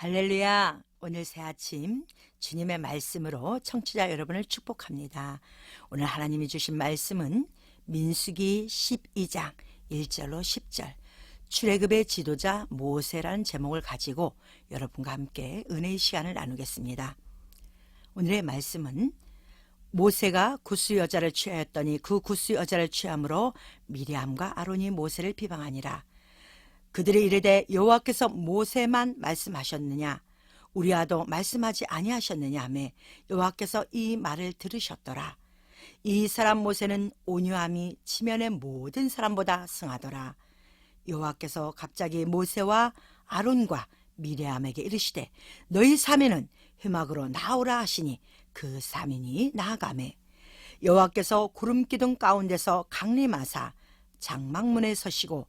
할렐루야! 오늘 새 아침 주님의 말씀으로 청취자 여러분을 축복합니다. 오늘 하나님이 주신 말씀은 민수기 12장 1절로 10절 출애굽의 지도자 모세라는 제목을 가지고 여러분과 함께 은혜의 시간을 나누겠습니다. 오늘의 말씀은 모세가 구스 여자를 취하였더니 그 구스 여자를 취함으로 미리암과 아론이 모세를 비방하니라. 그들이 이르되 여호와께서 모세만 말씀하셨느냐 우리와도 말씀하지 아니하셨느냐 하며 여호와께서 이 말을 들으셨더라. 이 사람 모세는 온유함이 지면의 모든 사람보다 승하더라. 여호와께서 갑자기 모세와 아론과 미리암에게 이르시되 너희 사면은 회막으로 나오라 하시니 그 사면이 나아가매 여호와께서 구름 기둥 가운데서 강림하사 장막문에 서시고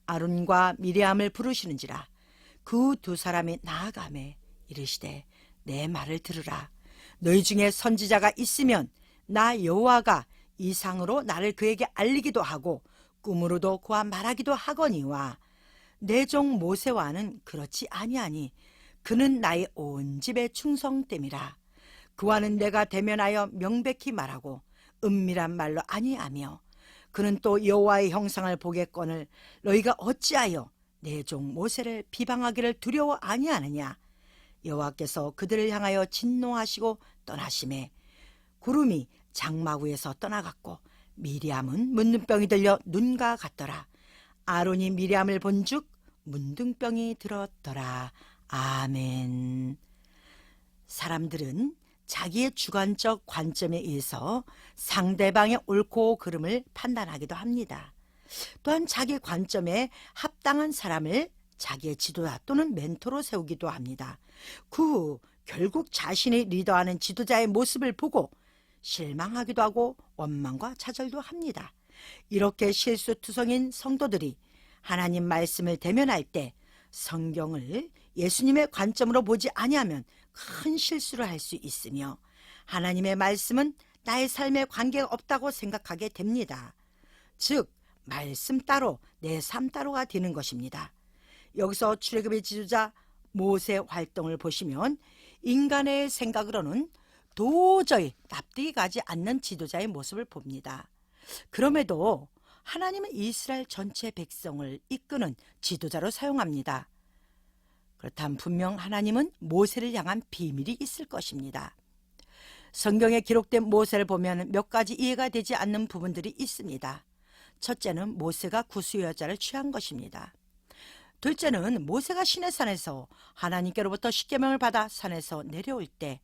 아론과 미리암을 부르시는지라. 그 두 사람이 나아가매 이르시되 내 말을 들으라. 너희 중에 선지자가 있으면 나 여호와가 이상으로 나를 그에게 알리기도 하고 꿈으로도 그와 말하기도 하거니와 내 종 모세와는 그렇지 아니하니 그는 나의 온 집의 충성됨이라. 그와는 내가 대면하여 명백히 말하고 은밀한 말로 아니하며 그는 또 여호와의 형상을 보겠거늘 너희가 어찌하여 내 종 모세를 비방하기를 두려워 아니하느냐. 여호와께서 그들을 향하여 진노하시고 떠나심에 구름이 장막 위에서 떠나갔고 미리암은 문둥병이 들려 눈과 같더라. 아론이 미리암을 본즉 문둥병이 들었더라. 아멘. 사람들은 자기의 주관적 관점에 의해서 상대방의 옳고 그름을 판단하기도 합니다. 또한 자기 관점에 합당한 사람을 자기의 지도자 또는 멘토로 세우기도 합니다. 그 후 결국 자신이 리더하는 지도자의 모습을 보고 실망하기도 하고 원망과 좌절도 합니다. 이렇게 실수투성인 성도들이 하나님 말씀을 대면할 때 성경을 예수님의 관점으로 보지 아니하면 큰 실수를 할 수 있으며 하나님의 말씀은 나의 삶에 관계가 없다고 생각하게 됩니다. 즉 말씀 따로 내 삶 따로가 되는 것입니다. 여기서 출애굽의 지도자 모세 활동을 보시면 인간의 생각으로는 도저히 납득이 가지 않는 지도자의 모습을 봅니다. 그럼에도 하나님은 이스라엘 전체 백성을 이끄는 지도자로 사용합니다. 그렇다면 분명 하나님은 모세를 향한 비밀이 있을 것입니다. 성경에 기록된 모세를 보면 몇 가지 이해가 되지 않는 부분들이 있습니다. 첫째는 모세가 구스 여자를 취한 것입니다. 둘째는 모세가 시내산에서 하나님께로부터 십계명을 받아 산에서 내려올 때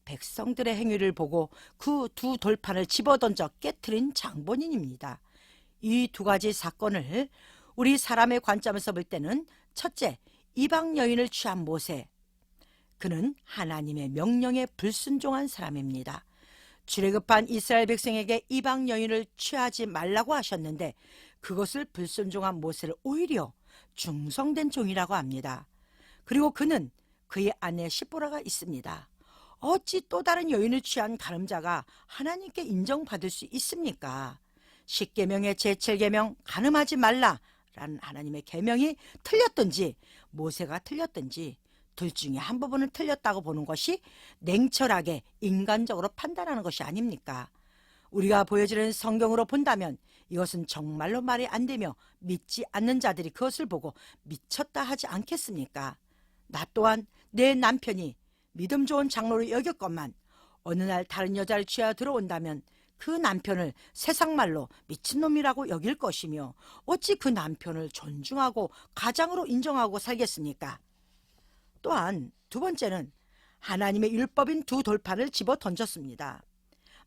백성들의 행위를 보고 그 두 돌판을 집어던져 깨트린 장본인입니다. 이 두 가지 사건을 우리 사람의 관점에서 볼 때는 첫째, 이방 여인을 취한 모세. 그는 하나님의 명령에 불순종한 사람입니다. 출애굽한 이스라엘 백성에게 이방 여인을 취하지 말라고 하셨는데 그것을 불순종한 모세를 오히려 중성된 종이라고 합니다. 그리고 그는 그의 아내 시보라가 있습니다. 어찌 또 다른 여인을 취한 가늠자가 하나님께 인정받을 수 있습니까? 십계명의 제7계명 간음하지 말라라는 하나님의 계명이 틀렸든지 모세가 틀렸든지 둘 중에 한 부분은 틀렸다고 보는 것이 냉철하게 인간적으로 판단하는 것이 아닙니까? 우리가 보여지는 성경으로 본다면 이것은 정말로 말이 안 되며 믿지 않는 자들이 그것을 보고 미쳤다 하지 않겠습니까? 나 또한 내 남편이 믿음 좋은 장로를 여겼건만 어느 날 다른 여자를 취하여 들어온다면 그 남편을 세상말로 미친놈이라고 여길 것이며 어찌 그 남편을 존중하고 가장으로 인정하고 살겠습니까? 또한 두 번째는 하나님의 율법인 두 돌판을 집어 던졌습니다.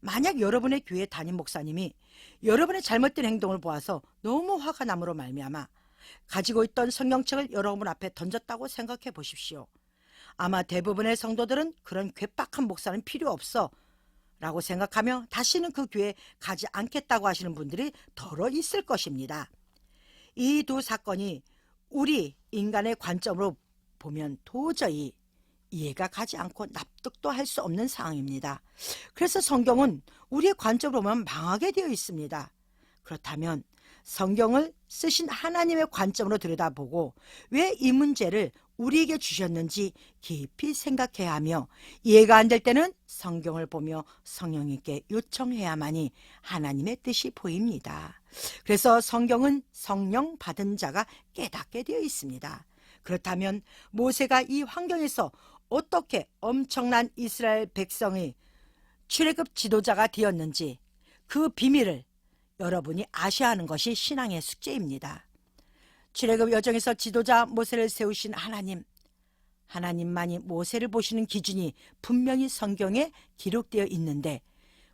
만약 여러분의 교회 담임 목사님이 여러분의 잘못된 행동을 보아서 너무 화가 남으로 말미암아 가지고 있던 성경책을 여러분 앞에 던졌다고 생각해 보십시오. 아마 대부분의 성도들은 그런 괴팍한 목사는 필요 없어 라고 생각하며 다시는 그 교회에 가지 않겠다고 하시는 분들이 더러 있을 것입니다. 이 두 사건이 우리 인간의 관점으로 보면 도저히 이해가 가지 않고 납득도 할 수 없는 상황입니다. 그래서 성경은 우리의 관점으로 보면 망하게 되어 있습니다. 그렇다면 성경을 쓰신 하나님의 관점으로 들여다보고 왜 이 문제를 우리에게 주셨는지 깊이 생각해야 하며, 이해가 안 될 때는 성경을 보며 성령님께 요청해야만이 하나님의 뜻이 보입니다. 그래서 성경은 성령 받은 자가 깨닫게 되어 있습니다. 그렇다면 모세가 이 환경에서 어떻게 엄청난 이스라엘 백성의 출애굽 지도자가 되었는지 그 비밀을 여러분이 아셔야 하는 것이 신앙의 숙제입니다. 출애굽 여정에서 지도자 모세를 세우신 하나님, 하나님만이 모세를 보시는 기준이 분명히 성경에 기록되어 있는데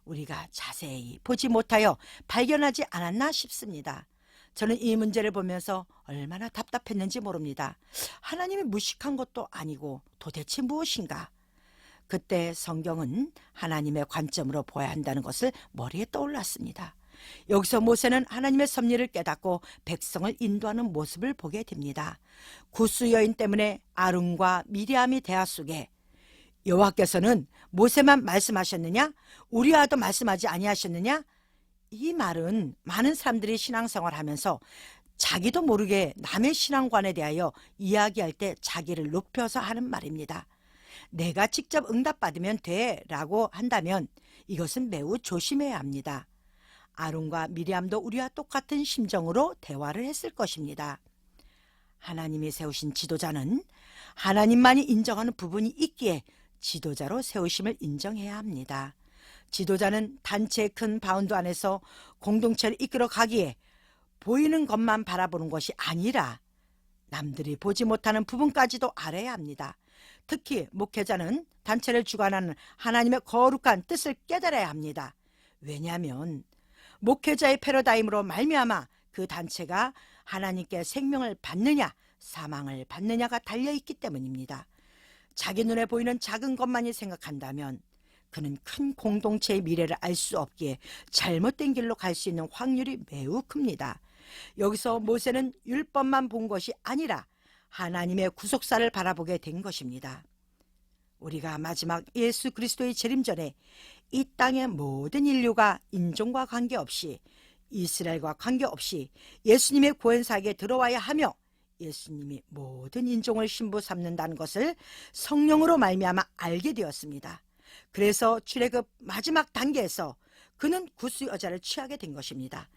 우리가 자세히 보지 못하여 발견하지 않았나 싶습니다. 저는 이 문제를 보면서 얼마나 답답했는지 모릅니다. 하나님이 무식한 것도 아니고 도대체 무엇인가? 그때 성경은 하나님의 관점으로 보아야 한다는 것을 머리에 떠올랐습니다. 여기서 모세는 하나님의 섭리를 깨닫고 백성을 인도하는 모습을 보게 됩니다. 구스 여인 때문에 아론과 미리암이 대화 속에 여호와께서는 모세만 말씀하셨느냐? 우리와도 말씀하지 아니하셨느냐? 이 말은 많은 사람들이 신앙생활을 하면서 자기도 모르게 남의 신앙관에 대하여 이야기할 때 자기를 높여서 하는 말입니다. 내가 직접 응답받으면 돼 라고 한다면 이것은 매우 조심해야 합니다. 아론과 미리암도 우리와 똑같은 심정으로 대화를 했을 것입니다. 하나님이 세우신 지도자는 하나님만이 인정하는 부분이 있기에 지도자로 세우심을 인정해야 합니다. 지도자는 단체의 큰 바운드 안에서 공동체를 이끌어 가기에 보이는 것만 바라보는 것이 아니라 남들이 보지 못하는 부분까지도 알아야 합니다. 특히 목회자는 단체를 주관하는 하나님의 거룩한 뜻을 깨달아야 합니다. 왜냐하면 목회자의 패러다임으로 말미암아 그 단체가 하나님께 생명을 받느냐 사망을 받느냐가 달려있기 때문입니다. 자기 눈에 보이는 작은 것만이 생각한다면 그는 큰 공동체의 미래를 알 수 없기에 잘못된 길로 갈 수 있는 확률이 매우 큽니다. 여기서 모세는 율법만 본 것이 아니라 하나님의 구속사를 바라보게 된 것입니다. 우리가 마지막 예수 그리스도의 재림 전에 이 땅의 모든 인류가 인종과 관계없이 이스라엘과 관계없이 예수님의 구원사에게 들어와야 하며 예수님이 모든 인종을 신부 삼는다는 것을 성령으로 말미암아 알게 되었습니다. 그래서 출애굽 마지막 단계에서 그는 구스 여자를 취하게 된 것입니다.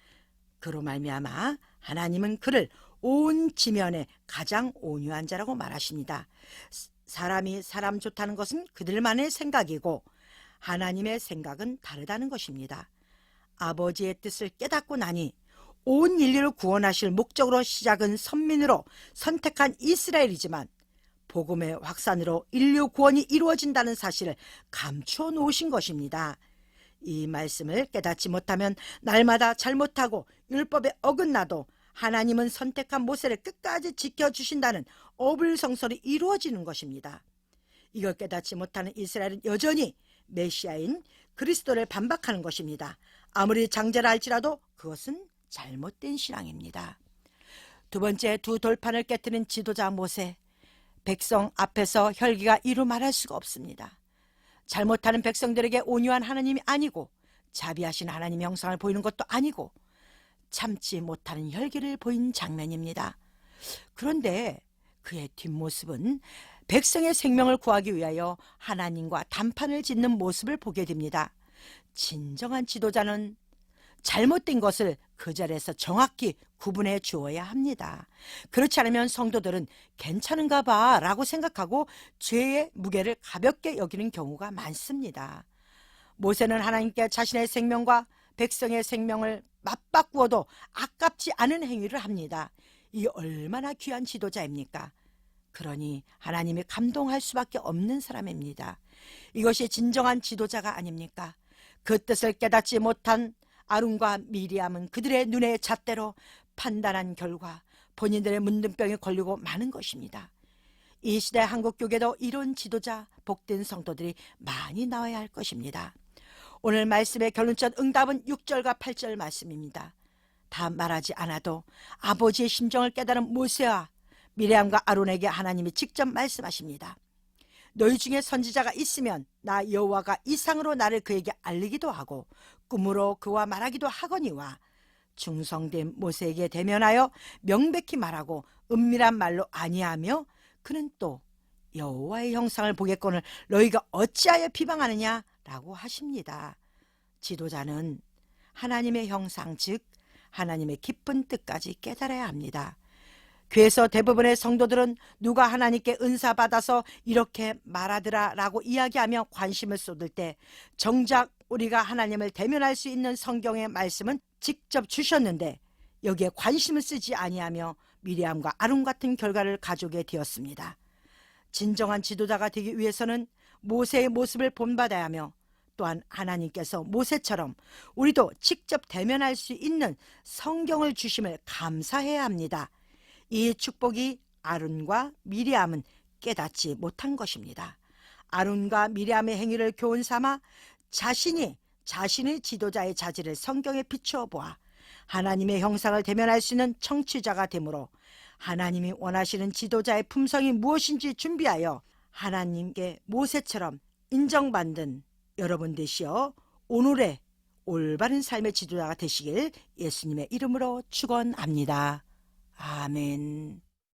그로 말미암아 하나님은 그를 온 지면에 가장 온유한 자라고 말하십니다. 사람이 사람 좋다는 것은 그들만의 생각이고 하나님의 생각은 다르다는 것입니다. 아버지의 뜻을 깨닫고 나니 온 인류를 구원하실 목적으로 시작은 선민으로 선택한 이스라엘이지만 복음의 확산으로 인류 구원이 이루어진다는 사실을 감추어 놓으신 것입니다. 이 말씀을 깨닫지 못하면 날마다 잘못하고 율법에 어긋나도 하나님은 선택한 모세를 끝까지 지켜주신다는 어불성설이 이루어지는 것입니다. 이걸 깨닫지 못하는 이스라엘은 여전히 메시아인 그리스도를 반박하는 것입니다. 아무리 장자라 할지라도 그것은 잘못된 신앙입니다. 두 번째, 두 돌판을 깨뜨린 지도자 모세. 백성 앞에서 혈기가 이루 말할 수가 없습니다. 잘못하는 백성들에게 온유한 하나님이 아니고 자비하신 하나님의 형상을 보이는 것도 아니고 참지 못하는 혈기를 보인 장면입니다. 그런데 그의 뒷모습은 백성의 생명을 구하기 위하여 하나님과 단판을 짓는 모습을 보게 됩니다. 진정한 지도자는 잘못된 것을 그 자리에서 정확히 구분해 주어야 합니다. 그렇지 않으면 성도들은 괜찮은가 봐 라고 생각하고 죄의 무게를 가볍게 여기는 경우가 많습니다. 모세는 하나님께 자신의 생명과 백성의 생명을 맞바꾸어도 아깝지 않은 행위를 합니다. 이 얼마나 귀한 지도자입니까? 그러니 하나님이 감동할 수밖에 없는 사람입니다. 이것이 진정한 지도자가 아닙니까? 그 뜻을 깨닫지 못한 아론과 미리암은 그들의 눈의 잣대로 판단한 결과 본인들의 문둥병에 걸리고 마는 것입니다. 이 시대 한국교계도 이런 지도자 복된 성도들이 많이 나와야 할 것입니다. 오늘 말씀의 결론적 응답은 6절과 8절 말씀입니다. 다 말하지 않아도 아버지의 심정을 깨달은 모세와 미리암과 아론에게 하나님이 직접 말씀하십니다. 너희 중에 선지자가 있으면 나 여호와가 이상으로 나를 그에게 알리기도 하고 꿈으로 그와 말하기도 하거니와 충성된 모세에게 대면하여 명백히 말하고 은밀한 말로 아니하며 그는 또 여호와의 형상을 보겠거늘 너희가 어찌하여 비방하느냐 라고 하십니다. 지도자는 하나님의 형상 즉 하나님의 깊은 뜻까지 깨달아야 합니다. 그래서 대부분의 성도들은 누가 하나님께 은사 받아서 이렇게 말하더라 라고 이야기하며 관심을 쏟을 때 정작 우리가 하나님을 대면할 수 있는 성경의 말씀은 직접 주셨는데 여기에 관심을 쓰지 아니하며 미리암과 아론 같은 결과를 가져오게 되었습니다. 진정한 지도자가 되기 위해서는 모세의 모습을 본받아야 하며 또한 하나님께서 모세처럼 우리도 직접 대면할 수 있는 성경을 주심을 감사해야 합니다. 이 축복이 아론과 미리암은 깨닫지 못한 것입니다. 아론과 미리암의 행위를 교훈 삼아 자신의 지도자의 자질을 성경에 비추어 보아 하나님의 형상을 대면할 수 있는 청취자가 되므로 하나님이 원하시는 지도자의 품성이 무엇인지 준비하여 하나님께 모세처럼 인정받는 여러분 되시어 오늘의 올바른 삶의 지도자가 되시길 예수님의 이름으로 축원합니다. 아멘.